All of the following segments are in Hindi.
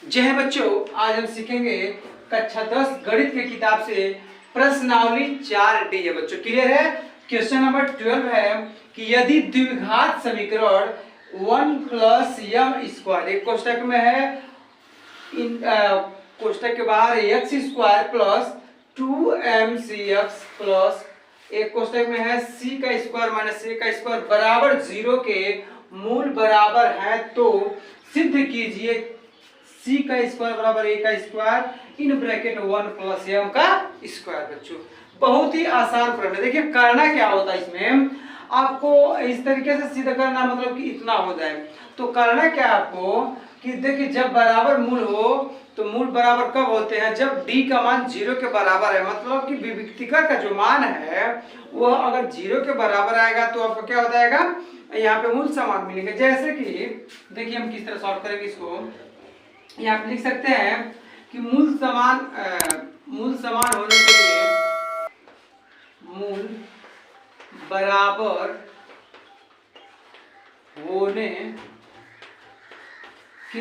जय है बच्चों, आज हम सीखेंगे कक्षा 10 गणित की किताब से प्रश्नावली 4D है बच्चों। क्लियर है? क्वेश्चन नंबर 12 है कि यदि द्विघात समीकरण 1 प्लस यम स्क्वायर, एक कोष्टक में है, इन कोष्टक के बाहर x square plus 2mcx plus एक कोष्टक में है c का स्क्वायर माइनस a का स्क्वायर बराबर 0 के मूल बराबर है, तो सिद्ध कीजिए c का स्क्वायर बराबर a का square in bracket 1 plus m का स्क्वायर। बच्चों बहुत ही आसान प्रश्न है। देखिए करना क्या होता है, इसमें आपको इस तरीके से सीधा करना, मतलब कि इतना हो जाए। तो करना क्या आपको कि देखिए जब बराबर मूल हो तो मूल बराबर कब होते हैं, जब d का मान 0 के बराबर है, मतलब कि विविक्तिकर का जो मान है वह अगर 0 के बराबर आएगा तो आपको क्या हो जाएगा, यहाँ पे मूल समान मिलेंगे। जैसे कि देखिए हम किस तरह सॉल्व करेंगे इसको। यहाँ पे लिख सकते हैं कि मूल समान होने के लिए मूल बराबर होने के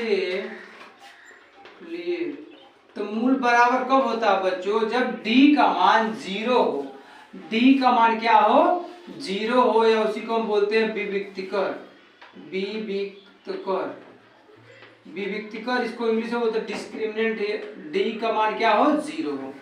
लिए, तो मूल बराबर कब होता है बच्चों, जब d का मान 0 हो। d का मान क्या हो, 0 हो, या उसी को हम बोलते हैं विविक्तिकर। विविक्तिकर इसको इंग्लिश में बोलते हैं डिस्क्रिमिनेंट। d का मान क्या हो, 0 हो।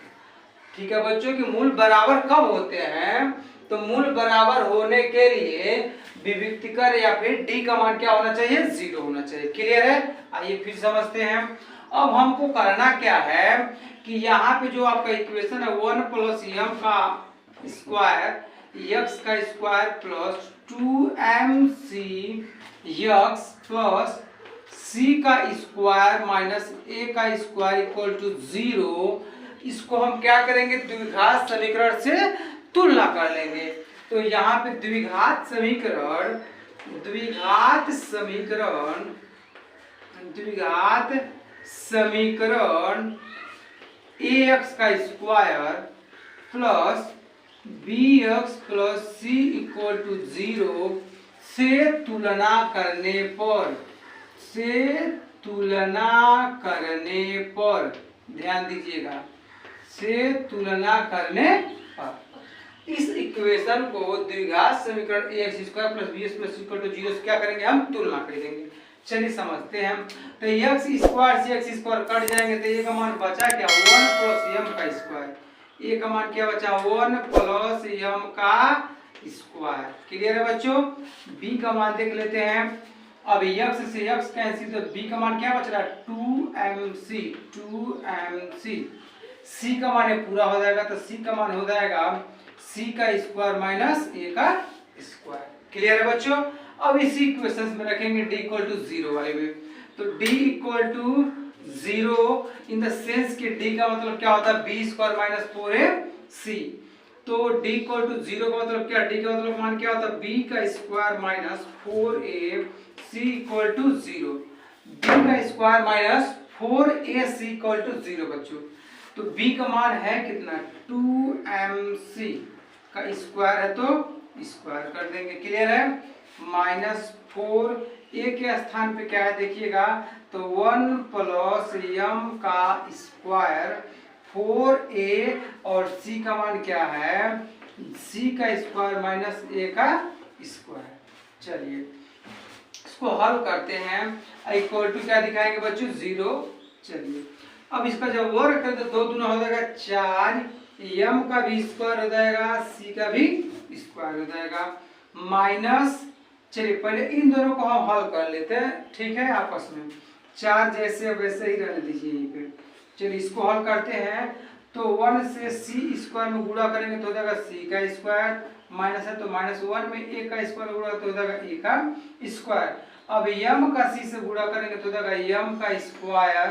ठीक है बच्चों कि मूल बराबर कब होते हैं, तो मूल बराबर होने के लिए विविक्तिकर या फिर d का मान क्या होना चाहिए, 0 होना चाहिए। क्लियर है? आइए फिर समझते हैं। अब हमको करना क्या है कि यहाँ पे जो आपका इक्वेशन है 1 प्लस m का स्क्वायर x का square plus 2mc x plus c का स्क्वायर माइनस a का स्क्वायर इक्वल टू 0, इसको हम क्या करेंगे, द्विघात समीकरण से तुलना कर लेंगे। तो यहाँ पे द्विघात समीकरण ax का square plus bx plus c equal to 0 से तुलना करने पर ध्यान दीजिएगा, से तुलना करने पर इस इक्वेशन को द्विघात समीकरण ax square plus bx plus c equal to 0 से क्या करेंगे, हम तुलना कर देंगे। चलिए समझते हैं। तो x स्क्वायर से x स्क्वायर कट जाएंगे तो a का मान बचा क्या, 1 प्लस m का स्क्वायर। a का मान क्या बचा, 1 प्लस m का स्क्वायर। क्लियर है बच्चों? b का मान देख लेते हैं। अब x से x कैंसिल, तो b का मान क्या बच रहा है, 2mc। c का मान पूरा हो जाएगा तो c का मान हो जाएगा c का स्क्वायर माइनस a का स्क्वायर। क्लियर है बच्चों? अब इसी इक्वेशन में रखेंगे d इक्वल टू 0 वाले में। तो d equal to 0 in the sense कि d का मतलब क्या होता है, b स्क्वायर माइनस 4ac। तो d इक्वल टू 0 का मतलब क्या, d का मतलब मान क्या होता है, b का square minus 4ac equal to 0। b का square minus 4ac equal to 0 बच्चों। तो b का मान है कितना, 2mc का स्क्वायर है तो स्क्वायर कर देंगे। क्लियर है? माइनस 4 a के स्थान पे क्या है देखिएगा, तो 1 प्लस m का स्क्वायर 4a और c का मान क्या है, c का स्क्वायर माइनस a का स्क्वायर। चलिए इसको हल करते हैं। इक्वल टू क्या दिखाएंगे बच्चों, 0। चलिए अब इसका जब वर्ग करें तो 2 दूना हो जाएगा 4, m का भी स्क्वायर हो जाएगा, c का भी स्क्वायर हो जाएगा, माइनस। चलिए पहले इन दोनों को हम हल कर लेते हैं, ठीक है, आपस में 4 जैसे वैसे ही रहने दीजिए यहीं पे। चलिए इसको हल करते हैं। तो 1 से c स्क्वायर में गुणा करेंगे तो हो जाएगा c का स्क्वायर, माइनस है तो माइनस 1 में a का स्क्वायर गुणा तो हो जाएगा a का स्क्वायर। अब m का c से गुणा करेंगे तो हो जाएगा m का स्क्वायर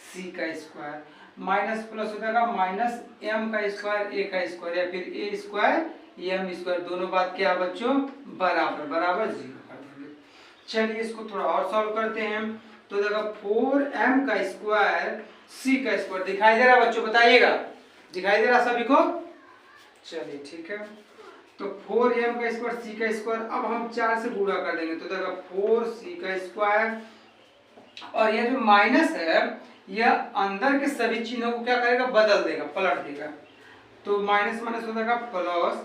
c का स्क्वायर, माइनस प्लस हो जाएगा माइनस m का स्क्वायर a का स्क्वायर, या फिर a स्क्वायर m स्क्वायर, दोनों बात क्या है बच्चों, बराबर 0 कर देंगे। चलिए इसको थोड़ा और सॉल्व करते हैं। तो देखो 4m का स्क्वायर c का स्क्वायर दिखाई दे रहा है बच्चों, बताइएगा दिखाई दे रहा सभी को? चलिए ठीक है। तो 4m का स्क्वायर c का स्क्वायर, अब हम 4 से गुणा कर देंगे तो देखो 4c का स्क्वायर, और ये जो माइनस है यह अंदर के सभी चिन्हों को क्या करेगा, बदल देगा, पलट देगा। तो माइनस माइनस हो जाएगा प्लस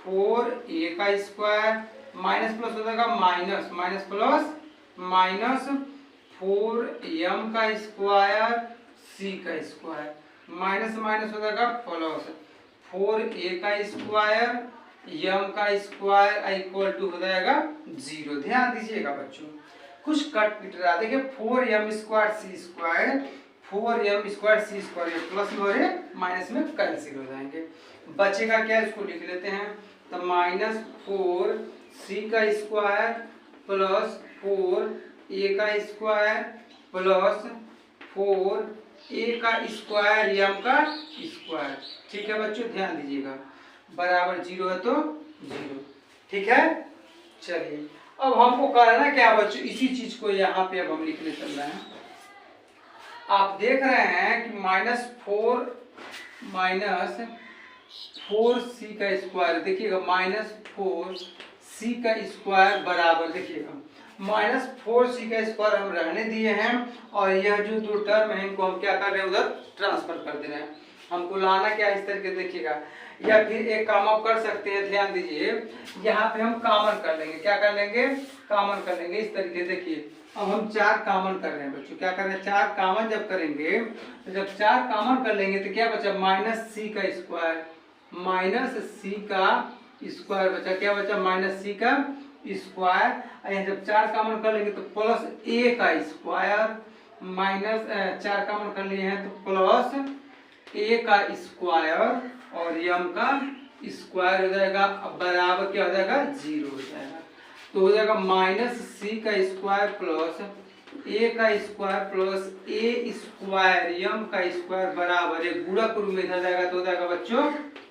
4a का स्क्वायर, माइनस प्लस हो जाएगा minus, minus plus minus 4m का स्क्वायर c का स्क्वायर, माइनस माइनस हो जाएगा प्लस 4a का स्क्वायर m का स्क्वायर इक्वल टू हो जाएगा 0। ध्यान दीजिएगा बच्चों, कुछ कट पिट रहा, देखिए 4m square c square, 4m square c square, ये प्लस में और ये माइनस में कैंसिल हो जाएंगे। बचेगा क्या, इसको लिख लेते हैं। तो माइनस 4c का स्क्वायर प्लस 4a का स्क्वायर प्लस 4a का स्क्वायर m का स्क्वायर। ठीक है बच्चों, ध्यान दीजिएगा, बराबर 0 है तो 0। ठीक है, चलिए अब हमको करना क्या बच्चों, इसी चीज को यहाँ पे अब हम लिखने चल रहे हैं। आप देख रहे हैं कि -4c का स्क्वायर, देखिएगा -4c का स्क्वायर बराबर, देखिएगा -4c का स्क्वायर हम रहने दिए हैं, और यह जो दो टर्म है इनको हम क्या कर रहे हैं, उधर ट्रांसफर कर दे रहे हैं। हमको लाना क्या इस तरीके, देखिएगा, या फिर एक काम आप कर सकते हैं, ध्यान दीजिए, यहाँ पे हम कॉमन कर लेंगे, क्या कर लेंगे, कॉमन कर लेंगे इस तरीके। देखिए अब हम 4 कॉमन कर रहे हैं बच्चों, क्या कर रहे हैं, 4 कॉमन जब करेंगे, तो जब 4 कॉमन कर लेंगे तो क्या बचा, -c का स्क्वायर, -c का स्क्वायर बचा, क्या बचा, -c का स्क्वायर। जब 4 कॉमन कर लेंगे तो प्लस a का स्क्वायर, माइनस 4 कॉमन कर लिए हैं तो प्लस a का स्क्वायर और m का स्क्वायर हो जाएगा, अब बराबर क्या हो जाएगा, 0 हो जाएगा। तो हो जाएगा -c का स्क्वायर प्लस a का square plus a square m का स्क्वायर बराबर, एक गुणक रूप में इधर जाएगा तो हो जाएगा बच्चों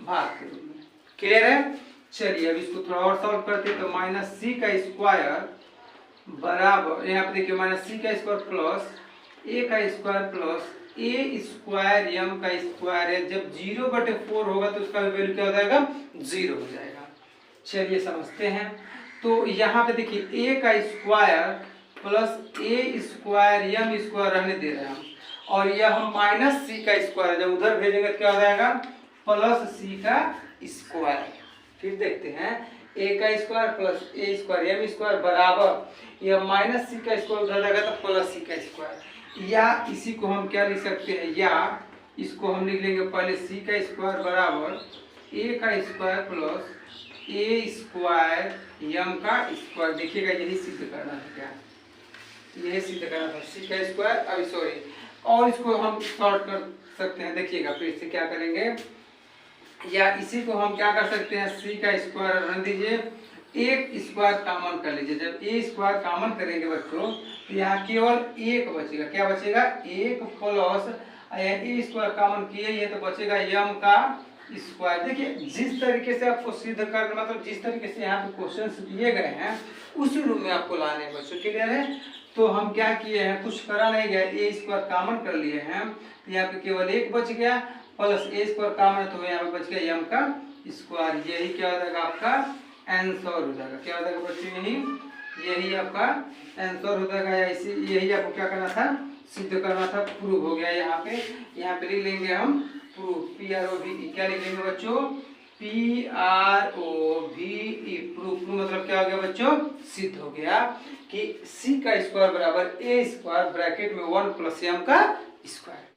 भाग के रूप में। क्लियर है, चलिए अब इसको थोड़ा और सॉल्व करते हैं। तो -c का स्क्वायर बराबर, यहाँ पे देखिए -c का स्क्वायर प्लस a का square plus a square m का स्क्वायर है, जब 0/4 होगा तो उसका वैल्यू क्या हो जाएगा, 0 हो जाएगा। चलिए समझते हैं। तो यहाँ पे देखिए a का square plus a square m square रहने दे रहे हैं हम, और यह हम -c का स्क्वायर जब उधर भेजेंगे तो क्या हो जाएगा, +c का स्क्वायर। फिर देखते हैं, a का square plus a square m square बराबर, यह -c का स्क्वायर उधर जाएगा तो +c का स्क्वायर, या इसी को हम क्या लिख सकते हैं, या इसको हम लिख लेंगे पहले c का स्क्वायर बराबर a का square plus a square m का स्क्वायर। देखिएगा यही सिद्ध करना था, क्या यही सिद्ध करना था, c का स्क्वायर, अभी सॉरी, और इसको हम शॉर्ट कर सकते हैं। देखिएगा फिर से क्या करेंगे, या इसी को हम क्या कर सकते हैं, c का स्क्वायर रख दीजिए, एक स्क्वायर कॉमन कर लीजिए। जब a स्क्वायर कॉमन करेंगे बच्चों तो यहाँ केवल एक बचेगा, क्या बचेगा, एक प्लस a स्क्वायर कॉमन किए ये तो बचेगा m का स्क्वायर। देखिए जिस तरीके से आपको सिद्ध करना, मतलब जिस तरीके से यहाँ पे क्वेश्चंस दिए गए हैं उसी रूप में आपको लाने हैं बच्चों। क्लियर है, तो हम क्या किए हैं, कुछ करा नहीं गया, a स्क्वायर कॉमन कर लिए हैं, यहाँ पे केवल एक बच गया, प्लस a स्क्वायर कॉमन है तो यहाँ पे बच गया m का स्क्वायर। यही क्या हो जाएगा, आपका आंसर हो जाएगा। क्या हो जाएगा बच्चों, यही आपका आंसर हो जाएगा, या इसी यही आपको क्या करना था, सिद्ध करना था, प्रूव हो गया। यहाँ पे लिख लेंगे हम प्रूफ, PROVE, क्या लिख लेंगे बच्चों, PROVE, प्रूफ मतलब क्या हो गया बच्चों, सिद्ध हो गया कि c का स्क्वायर बराबर a स्क्वायर ब्रैकेट में 1 + m का स्क्वायर।